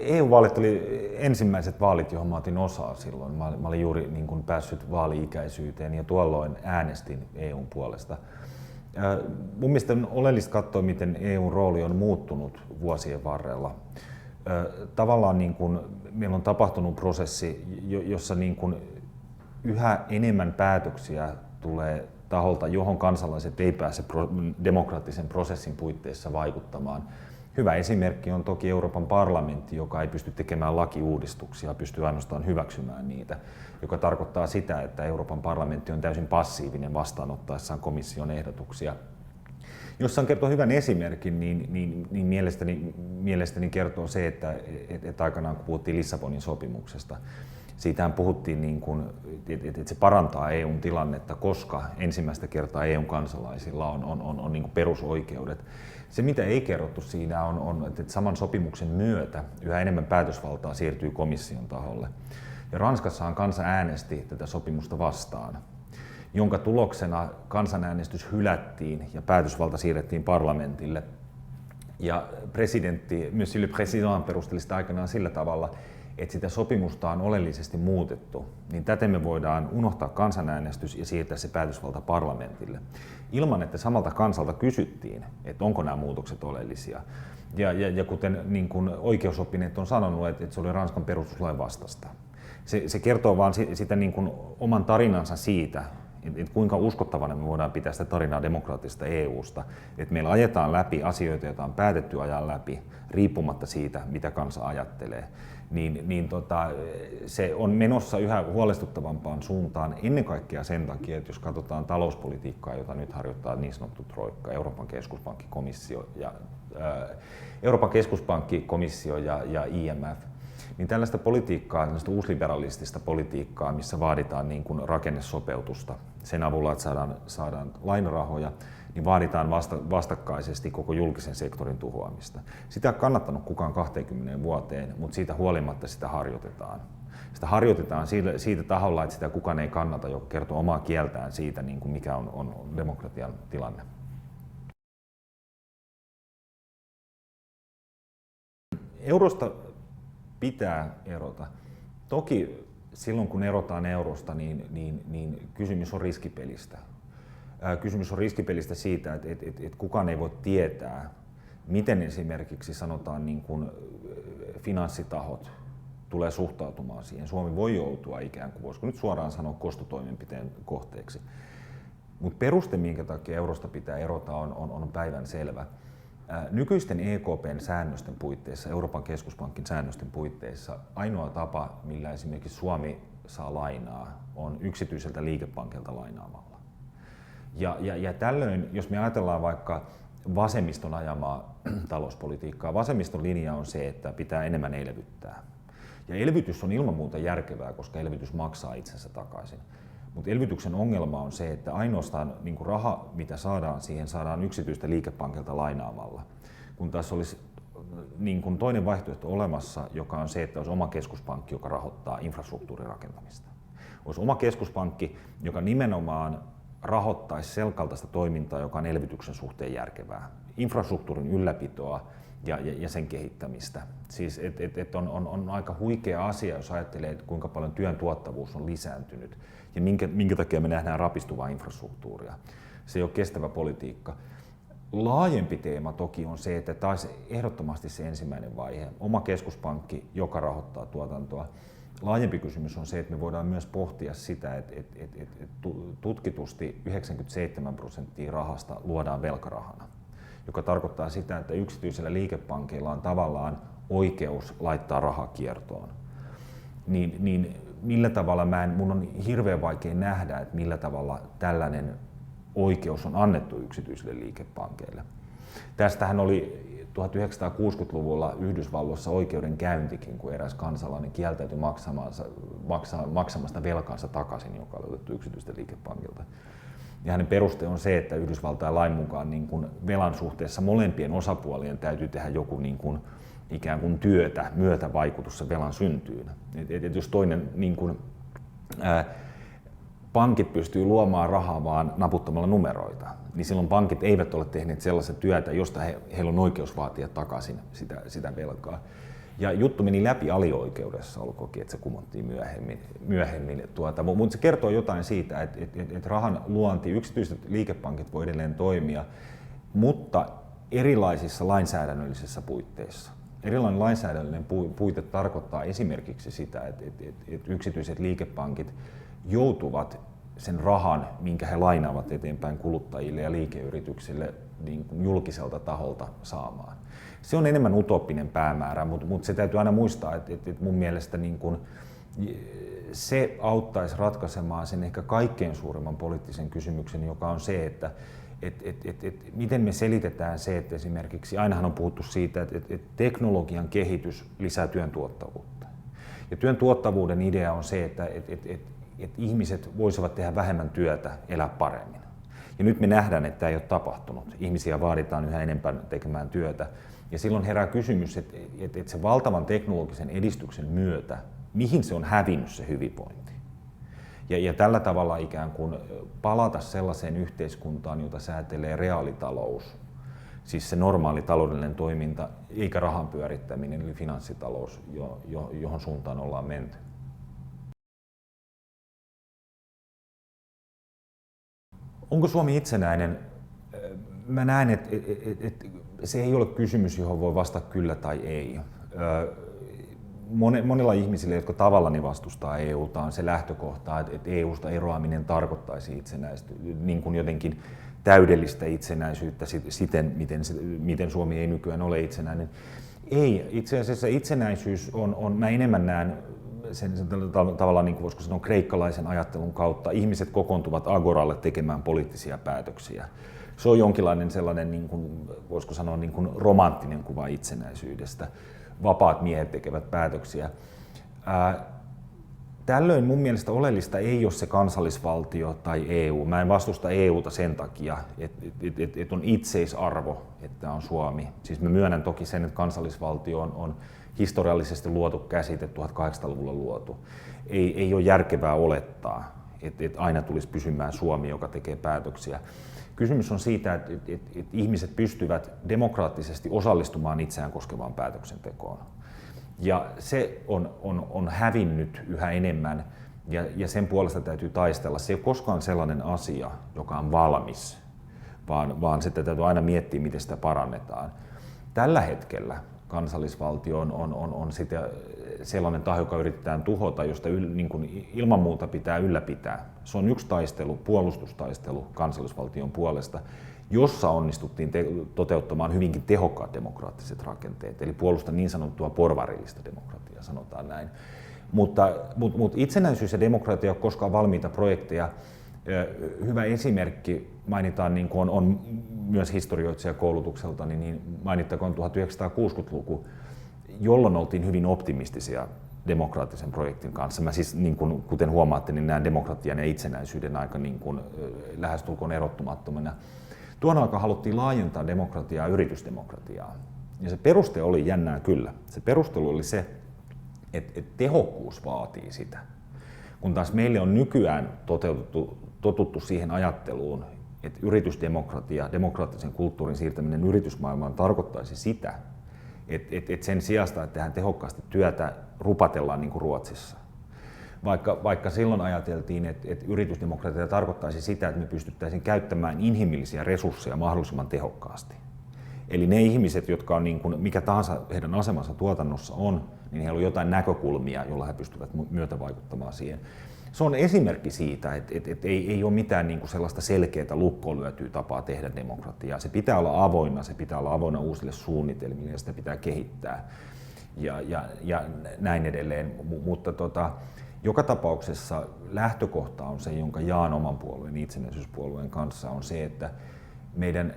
EU-vaalit oli ensimmäiset vaalit, johon mä otin osaa silloin. Mä olin juuri niin kuin päässyt vaali-ikäisyyteen ja tuolloin äänestin EUn puolesta. Mun mielestä on oleellista katsoa, miten EUn rooli on muuttunut vuosien varrella. Tavallaan niin kuin meillä on tapahtunut prosessi, jossa niin kuin yhä enemmän päätöksiä tulee taholta, johon kansalaiset ei pääse demokraattisen prosessin puitteissa vaikuttamaan. Hyvä esimerkki on toki Euroopan parlamentti, joka ei pysty tekemään lakiuudistuksia, pystyy ainoastaan hyväksymään niitä, joka tarkoittaa sitä, että Euroopan parlamentti on täysin passiivinen vastaanottaessaan komission ehdotuksia. Jos saan kertoa hyvän esimerkin, niin mielestäni kertoo se, että aikanaan kun puhuttiin Lissabonin sopimuksesta, siitähän puhuttiin, niin kuin, että se parantaa EUn tilannetta, koska ensimmäistä kertaa EUn kansalaisilla on niin kuin perusoikeudet. Se, mitä ei kerrottu siinä, on, että saman sopimuksen myötä yhä enemmän päätösvaltaa siirtyy komission taholle. Ja Ranskassahan kansa äänesti tätä sopimusta vastaan, jonka tuloksena kansanäänestys hylättiin ja päätösvalta siirrettiin parlamentille. Ja presidentti, Monsieur le Président, perusteli sitä aikanaan sillä tavalla, että sitä sopimusta on oleellisesti muutettu, niin täten me voidaan unohtaa kansanäänestys ja siirtää se päätösvalta parlamentille, ilman että samalta kansalta kysyttiin, että onko nämä muutokset oleellisia. Ja kuten niin kuin oikeusoppineet on sanonut, että se oli Ranskan perustuslain vastaista. Se kertoo vaan sitä niin kuin oman tarinansa siitä, että kuinka uskottavana me voidaan pitää sitä tarinaa demokraattisesta EUsta, että meillä ajetaan läpi asioita, joita on päätetty ajaa läpi, riippumatta siitä, mitä kansa ajattelee. Se on menossa yhä huolestuttavampaan suuntaan ennen kaikkea sen takia, että jos katsotaan talouspolitiikkaa, jota nyt harjoittaa niin sanottu troikka, Euroopan keskuspankkikomissio ja IMF, niin tällaista politiikkaa, tällaista uusliberalistista politiikkaa, missä vaaditaan niin kuin rakennesopeutusta sen avulla, että saadaan lainarahoja, niin vaaditaan vastakkaisesti koko julkisen sektorin tuhoamista. Sitä ei ole kannattanut kukaan 20 vuoteen, mutta siitä huolimatta sitä harjoitetaan. Sitä harjoitetaan siitä taholla, että sitä kukaan ei kannata, joka kertoo omaa kieltään siitä, niin kuin mikä on demokratian tilanne. Eurosta pitää erota. Toki silloin kun erotaan eurosta, niin kysymys on riskipelistä. Kysymys on riskipelistä siitä, että kukaan ei voi tietää, miten esimerkiksi sanotaan niin kuin finanssitahot tulee suhtautumaan siihen. Suomi voi joutua ikään kuin, voisiko nyt suoraan sanoa, kostotoimenpiteen kohteeksi. Mutta peruste, minkä takia eurosta pitää erota, on päivänselvä. Nykyisten EKPn säännösten puitteissa, Euroopan keskuspankin säännösten puitteissa, ainoa tapa, millä esimerkiksi Suomi saa lainaa, on yksityiseltä liikepankilta lainaamalla. Ja tällöin, jos me ajatellaan vaikka vasemmiston ajamaa talouspolitiikkaa, vasemmiston linja on se, että pitää enemmän elvyttää. Ja elvytys on ilman muuta järkevää, koska elvytys maksaa itsensä takaisin. Mutta elvytyksen ongelma on se, että ainoastaan niin kuin raha, mitä saadaan siihen, saadaan yksityistä liikepankilta lainaamalla. Kun taas olisi niin kuin toinen vaihtoehto olemassa, joka on se, että olisi oma keskuspankki, joka rahoittaa infrastruktuurirakentamista. Olisi oma keskuspankki, joka nimenomaan rahoittaisi sen kaltaista toimintaa, joka on elvytyksen suhteen järkevää. Infrastruktuurin ylläpitoa ja sen kehittämistä. Siis on aika huikea asia, jos ajattelee, että kuinka paljon työn tuottavuus on lisääntynyt ja minkä takia me nähdään rapistuvaa infrastruktuuria. Se ei ole kestävä politiikka. Laajempi teema toki on se, että taas ehdottomasti se ensimmäinen vaihe, oma keskuspankki, joka rahoittaa tuotantoa. Laajempi kysymys on se, että me voidaan myös pohtia sitä, että tutkitusti 97% rahasta luodaan velkarahana, joka tarkoittaa sitä, että yksityisellä liikepankilla on tavallaan oikeus laittaa rahaa kiertoon. Niin millä tavalla mun on hirveän vaikea nähdä, että millä tavalla tällainen oikeus on annettu yksityisille liikepankeille. Tästähän oli 1960-luvulla Yhdysvalloissa oikeudenkäyntikin, kun eräs kansalainen kieltäytyi maksamasta velkansa takaisin, joka oli otettu yksityistä liikepankilta. Ja hänen peruste on se, että Yhdysvaltain lain mukaan niin kuin velan suhteessa molempien osapuolien täytyy tehdä joku niin kuin ikään kuin myötävaikutus sen velan syntyyn. Et jos toinen niin kuin, pankit pystyy luomaan rahaa vaan naputtamalla numeroita, niin silloin pankit eivät ole tehneet sellaista työtä, josta heillä on oikeus vaatia takaisin sitä velkaa. Ja juttu meni läpi alioikeudessa, olkoonkin, että se kumottiin myöhemmin. Mutta se kertoo jotain siitä, että rahan luonti, yksityiset liikepankit voi edelleen toimia, mutta erilaisissa lainsäädännöllisissä puitteissa. Erilainen lainsäädännöllinen puite tarkoittaa esimerkiksi sitä, että yksityiset liikepankit joutuvat sen rahan, minkä he lainaavat eteenpäin kuluttajille ja liikeyrityksille, niin kuin julkiselta taholta saamaan. Se on enemmän utooppinen päämäärä, mutta se täytyy aina muistaa, että mun mielestä niin kuin se auttaisi ratkaisemaan sen ehkä kaikkein suurimman poliittisen kysymyksen, joka on se, että miten me selitetään se, että esimerkiksi ainahan on puhuttu siitä, että teknologian kehitys lisää työn tuottavuutta. Ja työn tuottavuuden idea on se, että ihmiset voisivat tehdä vähemmän työtä, elää paremmin. Ja nyt me nähdään, että tämä ei ole tapahtunut. Ihmisiä vaaditaan yhä enemmän tekemään työtä. Ja silloin herää kysymys, että se valtavan teknologisen edistyksen myötä, mihin se on hävinnyt se hyvinvointi. Ja tällä tavalla ikään kuin palata sellaiseen yhteiskuntaan, jota säätelee reaalitalous, siis se normaali taloudellinen toiminta, eikä rahan pyörittäminen, eli finanssitalous, johon suuntaan ollaan menty. Onko Suomi itsenäinen? Mä näen, että se ei ole kysymys, johon voi vastata kyllä tai ei. Monilla ihmisillä, jotka tavallaan vastustaa EUta, on se lähtökohta, että EUsta eroaminen tarkoittaisi itsenäistä, niin kuin jotenkin täydellistä itsenäisyyttä siten, miten Suomi ei nykyään ole itsenäinen. Ei, itse asiassa itsenäisyys on mä enemmän näen sen tavallaan, niin kuin voisiko sanoa, kreikkalaisen ajattelun kautta. Ihmiset kokoontuvat agoralle tekemään poliittisia päätöksiä. Se on jonkinlainen sellainen, niin kuin, voisiko sanoa, niin kuin romanttinen kuva itsenäisyydestä. Vapaat miehet tekevät päätöksiä. Tällöin mun mielestä oleellista ei ole se kansallisvaltio tai EU. Mä en vastusta EUta sen takia, että on itseisarvo, että on Suomi. Siis mä myönnän toki sen, että kansallisvaltio on historiallisesti luotu käsite, 1800-luvulla luotu. Ei ole järkevää olettaa, että aina tulisi pysymään Suomi, joka tekee päätöksiä. Kysymys on siitä, että ihmiset pystyvät demokraattisesti osallistumaan itseään koskevaan päätöksentekoon. Ja se on hävinnyt yhä enemmän ja sen puolesta täytyy taistella. Se ei ole koskaan sellainen asia, joka on valmis, vaan sitä täytyy aina miettiä, miten sitä parannetaan. Tällä hetkellä kansallisvaltio on sitä sellainen taho, joka yritetään tuhota, josta niin kuin ilman muuta pitää ylläpitää. Se on yksi taistelu, puolustustaistelu kansallisvaltion puolesta, jossa onnistuttiin toteuttamaan hyvinkin tehokkaat demokraattiset rakenteet, eli puolustaa niin sanottua porvarillista demokratiaa, sanotaan näin. Mutta itsenäisyys ja demokratia on koskaan valmiita projekteja. Hyvä esimerkki mainitaan, niin kuin on myös historioitsijakoulutukselta, niin mainittakoon 1960-luku, jolloin oltiin hyvin optimistisia demokraattisen projektin kanssa. Mä siis, niin kuin, kuten huomaatte, niin näen demokratian ja itsenäisyyden aika niin kuin, lähestulkoon erottumattomana. Tuon aikaan haluttiin laajentaa demokratiaa yritysdemokratiaa. Ja se peruste oli jännää kyllä. Se perustelu oli se, että tehokkuus vaatii sitä. Kun taas meille on nykyään totuttu siihen ajatteluun, että yritysdemokratia, demokraattisen kulttuurin siirtäminen yritysmaailmaan tarkoittaisi sitä, että sen sijasta, että tehdään tehokkaasti työtä, rupatellaan niin kuin Ruotsissa. Vaikka silloin ajateltiin, että yritysdemokratia tarkoittaisi sitä, että me pystyttäisiin käyttämään inhimillisiä resursseja mahdollisimman tehokkaasti. Eli ne ihmiset, jotka on niin kuin, mikä tahansa heidän asemansa tuotannossa on, niin heillä on jotain näkökulmia, joilla he pystyvät myötävaikuttamaan siihen. Se on esimerkki siitä, että ei ole mitään niin kuin sellaista selkeää lukkoon lyötyä tapaa tehdä demokratiaa. Se pitää olla avoinna uusille suunnitelmille ja sitä pitää kehittää ja näin edelleen. Mutta joka tapauksessa lähtökohta on se, jonka jaan oman puolueen, itsenäisyyspuolueen kanssa, on se, että meidän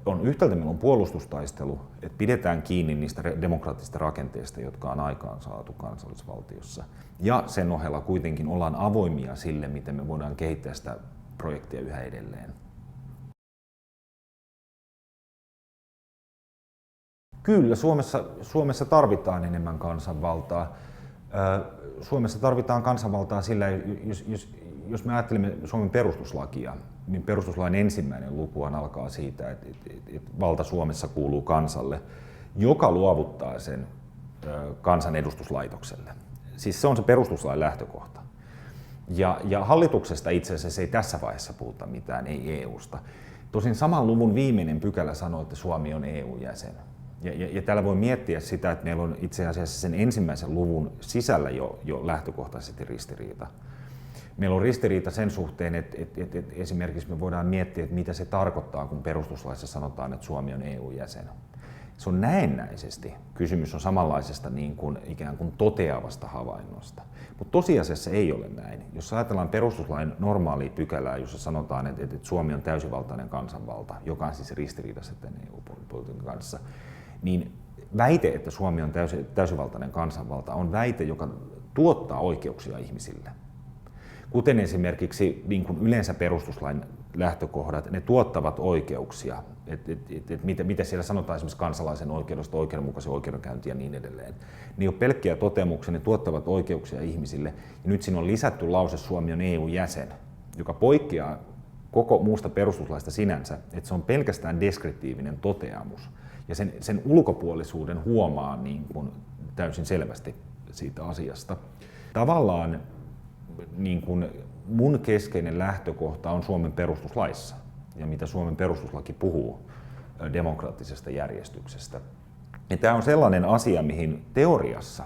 on yhtäältä meillä on puolustustaistelu, että pidetään kiinni niistä demokraattisista rakenteista, jotka on aikaan saatu kansallisvaltiossa. Ja sen ohella kuitenkin ollaan avoimia sille, miten me voidaan kehittää sitä projektia yhä edelleen. Kyllä, Suomessa tarvitaan enemmän kansanvaltaa. Suomessa tarvitaan kansanvaltaa sillä, jos me ajattelemme Suomen perustuslakia, niin perustuslain ensimmäinen lukuhan alkaa siitä, että valta Suomessa kuuluu kansalle, joka luovuttaa sen kansanedustuslaitokselle. Siis se on se perustuslain lähtökohta. Ja hallituksesta itse asiassa ei tässä vaiheessa puhuta mitään, ei EUsta. Tosin saman luvun viimeinen pykälä sanoo, että Suomi on EU-jäsen. Ja täällä voi miettiä sitä, että meillä on itse asiassa sen ensimmäisen luvun sisällä jo lähtökohtaisesti ristiriita. Meillä on ristiriita sen suhteen, että esimerkiksi me voidaan miettiä, että mitä se tarkoittaa, kun perustuslaissa sanotaan, että Suomi on EU-jäsen. Se on näennäisesti. Kysymys on samanlaisesta niin kuin ikään kuin toteavasta havainnosta. Mutta tosiasiassa ei ole näin. Jos ajatellaan perustuslain normaalia pykälää, jossa sanotaan, että Suomi on täysivaltainen kansanvalta, joka on siis ristiriidassa tämän EU-politiikan kanssa, niin väite, että Suomi on täysivaltainen kansanvalta, on väite, joka tuottaa oikeuksia ihmisille. Kuten esimerkiksi niin kuin yleensä perustuslain lähtökohdat, ne tuottavat oikeuksia. Mitä siellä sanotaan esimerkiksi kansalaisen oikeudesta, oikeudenmukaisen oikeudenkäyntiä ja niin edelleen. Ne on pelkkiä toteamuksia, ne tuottavat oikeuksia ihmisille. Ja nyt siinä on lisätty lause Suomi on EU-jäsen, joka poikkeaa koko muusta perustuslaista sinänsä, että se on pelkästään deskriptiivinen toteamus. Ja sen ulkopuolisuuden huomaa niin kuin täysin selvästi siitä asiasta. Tavallaan niin kuin mun keskeinen lähtökohta on Suomen perustuslaissa ja mitä Suomen perustuslaki puhuu demokraattisesta järjestyksestä. Ja tämä on sellainen asia, mihin teoriassa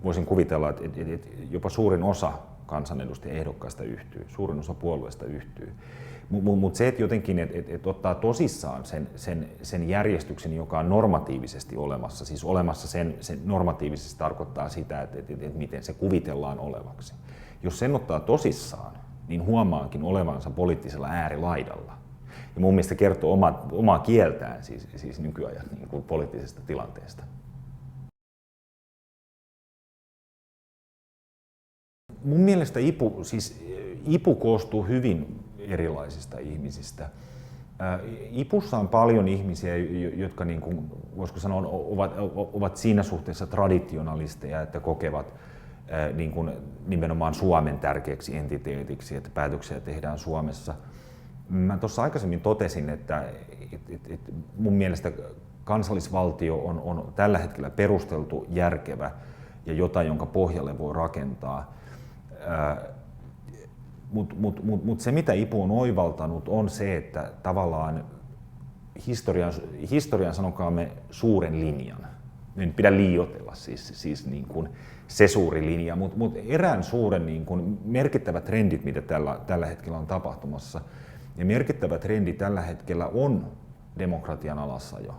voisin kuvitella, että jopa suurin osa kansanedustajien ehdokkaista yhtyy, suurin osa puolueista yhtyy. Mutta se, että jotenkin että ottaa tosissaan sen järjestyksen, joka on normatiivisesti olemassa, siis olemassa sen normatiivisesti tarkoittaa sitä, että miten se kuvitellaan olevaksi. Jos sen ottaa tosissaan, niin huomaankin olevansa poliittisella äärilaidalla. Ja mun mielestä kertoo omaa kieltään siis nykyajan niin kuin poliittisesta tilanteesta. Mun mielestä IPU koostuu hyvin erilaisista ihmisistä. IPUssa on paljon ihmisiä, jotka niin kuin, voisiko sanoa, ovat siinä suhteessa traditionalisteja, että kokevat niin kuin nimenomaan Suomen tärkeäksi entiteetiksi, että päätöksiä tehdään Suomessa. Mä tuossa aikaisemmin totesin, että mun mielestä kansallisvaltio on tällä hetkellä perusteltu, järkevä ja jotain, jonka pohjalle voi rakentaa. Mutta se, mitä IPU on oivaltanut, on se, että tavallaan historian sanokaamme suuren linjan. En pidä liioitella siis niin kuin se suuri linja, mutta erään suuren niin kuin merkittävät trendit, mitä tällä hetkellä on tapahtumassa. Ja merkittävä trendi tällä hetkellä on demokratian alasajo.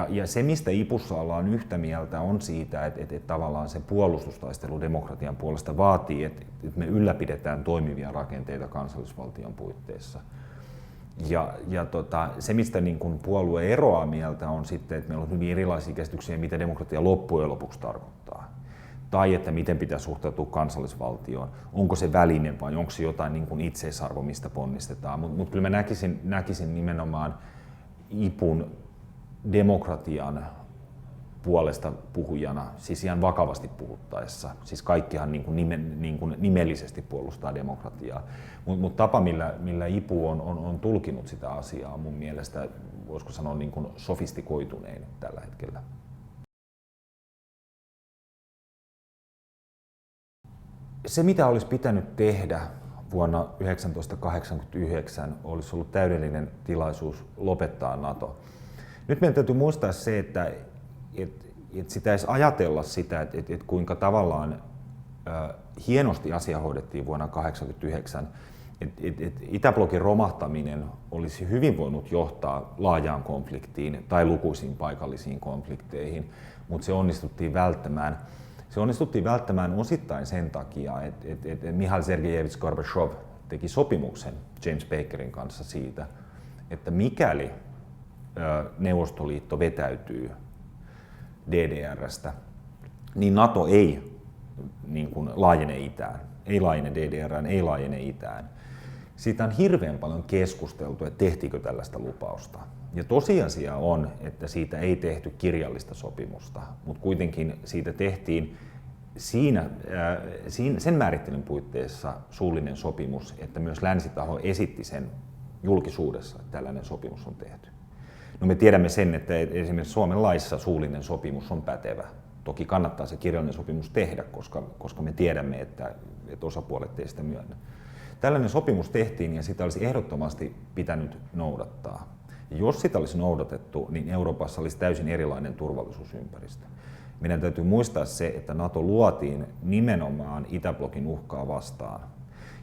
Ja se, mistä IPUssa ollaan yhtä mieltä, on siitä, että tavallaan se puolustustaistelu demokratian puolesta vaatii, että me ylläpidetään toimivia rakenteita kansallisvaltion puitteissa. Se, mistä niin kuin puolue eroaa mieltä, on sitten, että meillä on hyvin erilaisia käsityksiä, mitä demokratia loppujen lopuksi tarkoittaa. Tai että miten pitää suhtautua kansallisvaltioon. Onko se väline vai onko se jotain niin kuin itseisarvo, mistä ponnistetaan. Mutta kyllä mä näkisin nimenomaan IPUn demokratian puolesta puhujana, siis ihan vakavasti puhuttaessa. Siis kaikkihan niin kuin nimellisesti puolustaa demokratiaa. Mutta tapa, millä IPU on tulkinut sitä asiaa, on mun mielestä, voisiko sanoa, niin kuin sofistikoitunein tällä hetkellä. Se, mitä olisi pitänyt tehdä vuonna 1989, olisi ollut täydellinen tilaisuus lopettaa NATO. Nyt meidän täytyy muistaa se, että sitä edes ajatella sitä, että kuinka tavallaan hienosti asia hoidettiin vuonna 1989. Itäblokin romahtaminen olisi hyvin voinut johtaa laajaan konfliktiin tai lukuisiin paikallisiin konflikteihin, mutta se onnistuttiin välttämään. Se onnistuttiin välttämään osittain sen takia, että Mihail Sergejevich Gorbachev teki sopimuksen James Bakerin kanssa siitä, että mikäli Neuvostoliitto vetäytyy DDR:stä, niin NATO ei niin kuin laajene itään, ei laajene DDR:ään, ei laajene itään. Siitä on hirveän paljon keskusteltu, että tehtiinkö tällaista lupausta. Ja tosiasia on, että siitä ei tehty kirjallista sopimusta, mutta kuitenkin siitä tehtiin sen määrittelyn puitteissa suullinen sopimus, että myös länsitaho esitti sen julkisuudessa, että tällainen sopimus on tehty. No me tiedämme sen, että esimerkiksi Suomen laissa suullinen sopimus on pätevä. Toki kannattaa se kirjallinen sopimus tehdä, koska me tiedämme, että osapuolet ei sitä myönnä. Tällainen sopimus tehtiin ja sitä olisi ehdottomasti pitänyt noudattaa. Ja jos sitä olisi noudatettu, niin Euroopassa olisi täysin erilainen turvallisuusympäristö. Meidän täytyy muistaa se, että NATO luotiin nimenomaan Itäblokin uhkaa vastaan.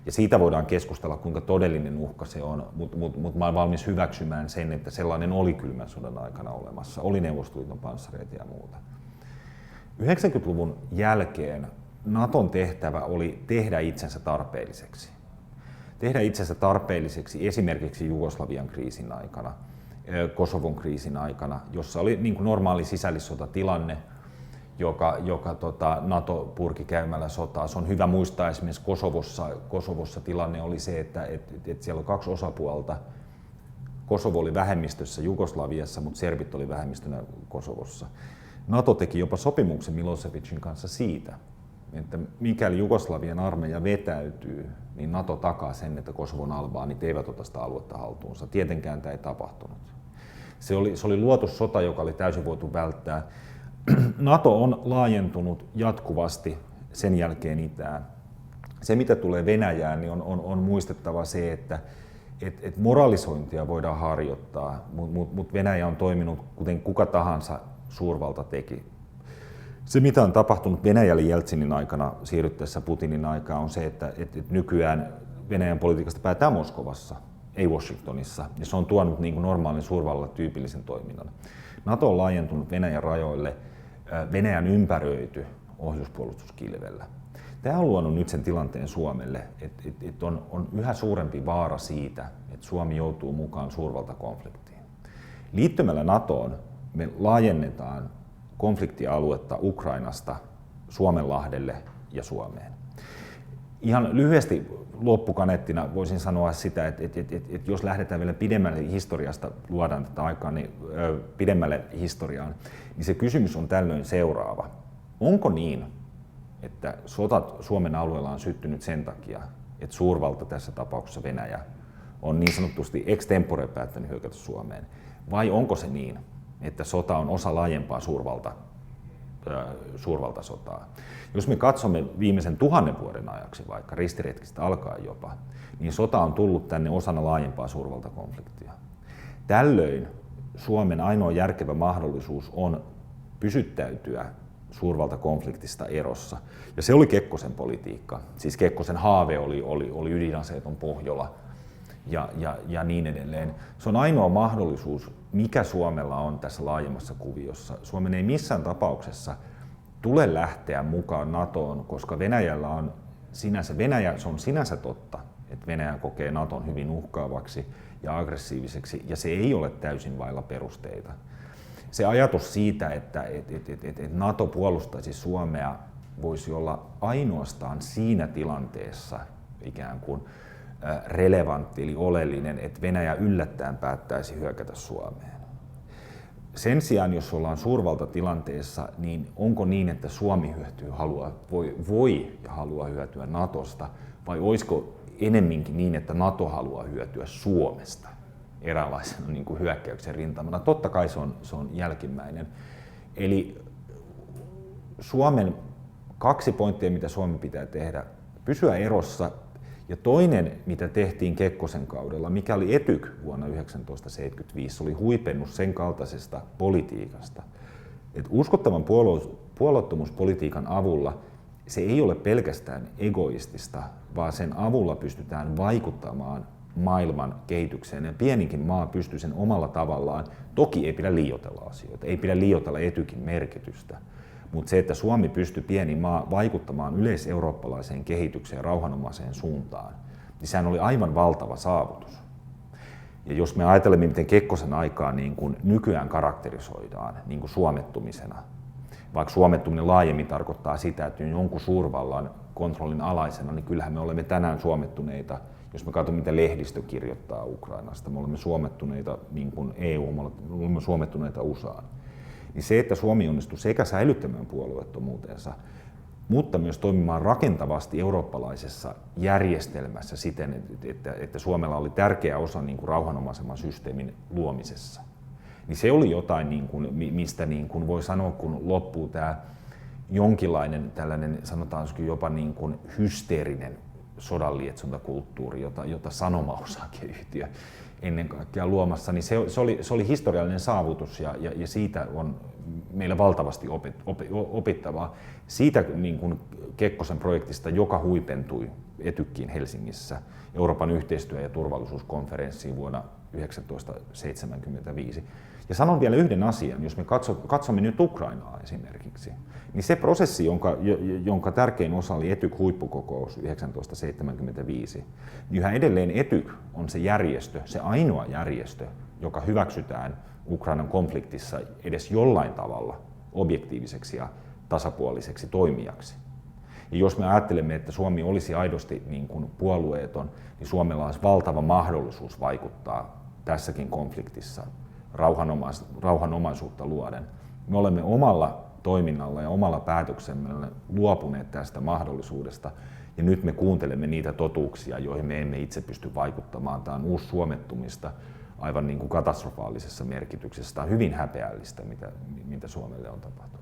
Ja siitä voidaan keskustella, kuinka todellinen uhka se on, mutta mä olen valmis hyväksymään sen, että sellainen oli kylmän sodan aikana olemassa. Oli Neuvostoliiton panssareita ja muuta. 90-luvun jälkeen NATOn tehtävä oli tehdä itsensä tarpeelliseksi. Tehdä itsensä tarpeelliseksi esimerkiksi Jugoslavian kriisin aikana, Kosovon kriisin aikana, jossa oli niin kuin normaali sisällissotatilanne, joka NATO purki käymällä sotaa. Se on hyvä muistaa esimerkiksi Kosovossa tilanne oli se, että siellä on kaksi osapuolta. Kosovo oli vähemmistössä Jugoslaviassa, mutta serbit oli vähemmistönä Kosovossa. NATO teki jopa sopimuksen Milosevicin kanssa siitä, että mikäli Jugoslavian armeija vetäytyy, niin NATO takaa sen, että Kosovon albaanit eivät ota sitä aluetta haltuunsa. Tietenkään tämä ei tapahtunut. Se oli luotu sota, joka oli täysin voitu välttää. NATO on laajentunut jatkuvasti sen jälkeen itään. Se, mitä tulee Venäjään, niin on muistettava se, että moralisointia voidaan harjoittaa, mutta Venäjä on toiminut kuten kuka tahansa suurvalta teki. Se, mitä on tapahtunut Venäjälle Jeltsinin aikana siirryttäessä Putinin aikaan, on se, että nykyään Venäjän politiikasta päätetään Moskovassa, ei Washingtonissa, ja se on tuonut niin kuin normaalin suurvallalle tyypillisen toiminnan. NATO on laajentunut Venäjän rajoille, Venäjän ympäröity ohjuspuolustuskilvellä. Tämä on luonut nyt sen tilanteen Suomelle, että on yhä suurempi vaara siitä, että Suomi joutuu mukaan suurvaltakonfliktiin. Liittymällä NATOon me laajennetaan konfliktialuetta Ukrainasta Suomenlahdelle ja Suomeen. Ihan lyhyesti loppukaneettina voisin sanoa sitä, että jos lähdetään vielä pidemmälle historiasta, luodaan tätä aikaa niin pidemmälle historiaan, niin se kysymys on tällöin seuraava. Onko niin, että sotat Suomen alueella on syttynyt sen takia, että suurvalta, tässä tapauksessa Venäjä, on niin sanotusti ex tempore päättänyt hyökätä Suomeen? Vai onko se niin, että sota on osa laajempaa suurvaltasotaa? Jos me katsomme viimeisen 1000 vuoden ajaksi, vaikka ristiretkistä alkaen jopa, niin sota on tullut tänne osana laajempaa suurvaltakonfliktia. Tällöin Suomen ainoa järkevä mahdollisuus on pysyttäytyä suurvaltakonfliktista erossa. Ja se oli Kekkosen politiikka. Siis Kekkosen haave oli ydinaseeton Pohjola ja niin edelleen. Se on ainoa mahdollisuus, mikä Suomella on tässä laajemmassa kuviossa. Suomen ei missään tapauksessa tule lähteä mukaan NATOon, koska Venäjällä on se on sinänsä totta, että Venäjä kokee NATOn hyvin uhkaavaksi ja aggressiiviseksi, ja se ei ole täysin vailla perusteita. Se ajatus siitä, että NATO puolustaisi Suomea, voisi olla ainoastaan siinä tilanteessa ikään kuin relevantti eli oleellinen, että Venäjä yllättäen päättäisi hyökätä Suomeen. Sen sijaan, jos ollaan suurvaltatilanteessa, niin onko niin, että Suomi voi ja haluaa hyötyä NATOsta, vai olisiko enemminkin niin, että NATO haluaa hyötyä Suomesta eräänlaisena niin kuin hyökkäyksen rintamana? Totta kai se on jälkimmäinen. Eli Suomen 2 pointtia, mitä Suomi pitää tehdä: pysyä erossa. Ja toinen, mitä tehtiin Kekkosen kaudella, mikä oli Etyk vuonna 1975, oli huipennus sen kaltaisesta politiikasta, että uskottavan puolueettomuuspolitiikan avulla se ei ole pelkästään egoistista, vaan sen avulla pystytään vaikuttamaan maailman kehitykseen, ja pieninkin maa pystyy sen omalla tavallaan. Toki ei pidä liioitella asioita, ei pidä liioitella Etykin merkitystä, mutta se, että Suomi pystyy pieni maa vaikuttamaan yleiseurooppalaiseen kehitykseen rauhanomaiseen suuntaan, niin sehän oli aivan valtava saavutus. Ja jos me ajattelemme, miten Kekkosen aikaa niin kuin nykyään karakterisoidaan niin kuin suomettumisena, vaikka suomettuminen laajemmin tarkoittaa sitä, että jonkun suurvallan kontrollin alaisena, niin kyllähän me olemme tänään suomettuneita. Jos me katsomme, mitä lehdistö kirjoittaa Ukrainasta, me olemme suomettuneita niin kuin EU, me olemme suomettuneita USAan. Niin se, että Suomi onnistui sekä säilyttämään puolueettomuutensa, mutta myös toimimaan rakentavasti eurooppalaisessa järjestelmässä siten, että Suomella oli tärkeä osa niin kuin rauhanomaisemman systeemin luomisessa, niin se oli jotain, niin kuin, mistä niin kuin voi sanoa, kun loppuu tämä jonkinlainen tällainen, sanotaanko jopa niin kuin hysteerinen sodanlietsontakulttuuri, jota Sanoma-osakeyhtiö ennen kaikkea luomassa, niin se oli historiallinen saavutus ja siitä on meillä valtavasti opittavaa. Siitä niin kuin Kekkosen projektista, joka huipentui Etykiin Helsingissä Euroopan yhteistyö- ja turvallisuuskonferenssiin vuonna 1975. Ja sanon vielä yhden asian, jos me katsomme nyt Ukrainaa esimerkiksi, niin se prosessi, jonka tärkein osa oli Etyk-huippukokous 1975, niin yhä edelleen Etyk on se järjestö, se ainoa järjestö, joka hyväksytään Ukrainan konfliktissa edes jollain tavalla objektiiviseksi ja tasapuoliseksi toimijaksi. Ja jos me ajattelemme, että Suomi olisi aidosti niin kuin puolueeton, niin Suomella olisi valtava mahdollisuus vaikuttaa tässäkin konfliktissa rauhanomaisuutta luoden. Me olemme omalla toiminnalla ja omalla päätöksemme luopuneet tästä mahdollisuudesta ja nyt me kuuntelemme niitä totuuksia, joihin me emme itse pysty vaikuttamaan. Tämä on uussuomettumista aivan niin kuin katastrofaalisessa merkityksessä. Tämä on hyvin häpeällistä, mitä Suomelle on tapahtunut.